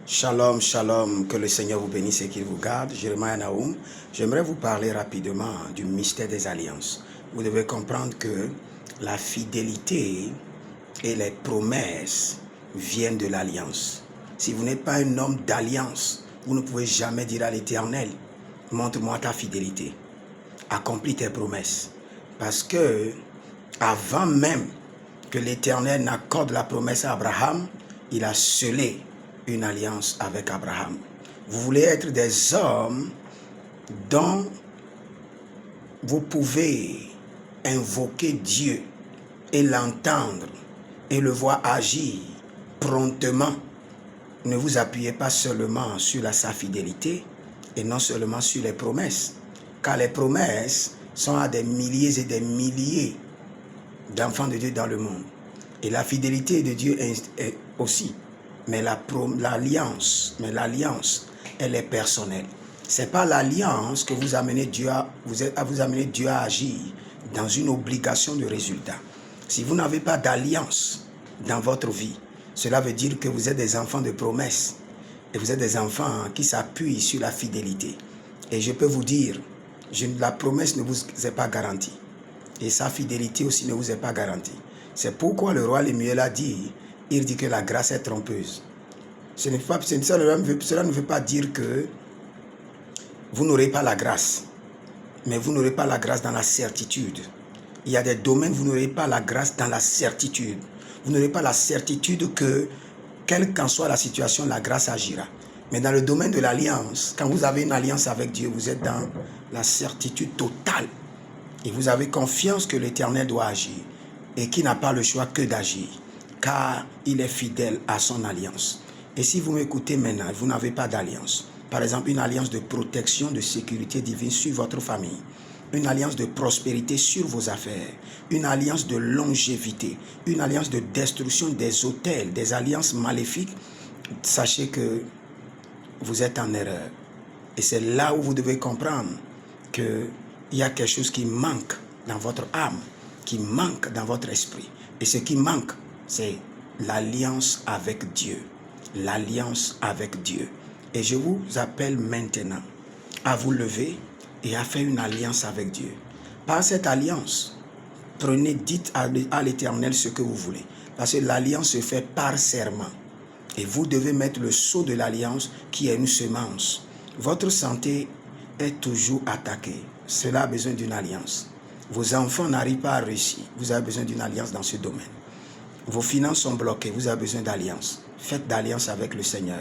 Shalom, shalom, que le Seigneur vous bénisse et qu'il vous garde. Jérémie Naoum, j'aimerais vous parler rapidement du mystère des alliances. Vous devez comprendre que la fidélité et les promesses viennent de l'alliance. Si vous n'êtes pas un homme d'alliance, vous ne pouvez jamais dire à l'Éternel, montre-moi ta fidélité, accomplis tes promesses. Parce que avant même que l'Éternel n'accorde la promesse à Abraham, il a scellé une alliance avec Abraham. Vous voulez être des hommes dont vous pouvez invoquer Dieu et l'entendre et le voir agir promptement. Ne vous appuyez pas seulement sur sa fidélité et non seulement sur les promesses, car les promesses sont à des milliers et des milliers d'enfants de Dieu dans le monde. Et la fidélité de Dieu est aussi. Mais l'alliance, elle est personnelle. Ce n'est pas l'alliance que vous amenez Dieu à vous amener Dieu à agir dans une obligation de résultat. Si vous n'avez pas d'alliance dans votre vie, cela veut dire que vous êtes des enfants de promesse. Et vous êtes des enfants qui s'appuient sur la fidélité. Et je peux vous dire, la promesse ne vous est pas garantie. Et sa fidélité aussi ne vous est pas garantie. C'est pourquoi le roi Lemuel a dit, il dit que la grâce est trompeuse. Cela ne veut pas dire que vous n'aurez pas la grâce. Mais vous n'aurez pas la grâce dans la certitude. Il y a des domaines où vous n'aurez pas la grâce dans la certitude. Vous n'aurez pas la certitude que, quelle qu'en soit la situation, la grâce agira. Mais dans le domaine de l'alliance, quand vous avez une alliance avec Dieu, vous êtes dans la certitude totale. Et vous avez confiance que l'Éternel doit agir et qu'il n'a pas le choix que d'agir, car il est fidèle à son alliance. Et si vous m'écoutez maintenant, vous n'avez pas d'alliance, par exemple une alliance de protection, de sécurité divine sur votre famille, une alliance de prospérité sur vos affaires, une alliance de longévité, une alliance de destruction des autels, des alliances maléfiques, sachez que vous êtes en erreur. Et c'est là où vous devez comprendre qu'il y a quelque chose qui manque dans votre âme, qui manque dans votre esprit. Et ce qui manque, c'est l'alliance avec Dieu. L'alliance avec Dieu. Et je vous appelle maintenant à vous lever et à faire une alliance avec Dieu. Par cette alliance, dites à l'Éternel ce que vous voulez. Parce que l'alliance se fait par serment. Et vous devez mettre le sceau de l'alliance qui est une semence. Votre santé est toujours attaquée. Cela a besoin d'une alliance. Vos enfants n'arrivent pas à réussir. Vous avez besoin d'une alliance dans ce domaine. Vos finances sont bloquées. Vous avez besoin d'alliance. Faites d'alliance avec le Seigneur.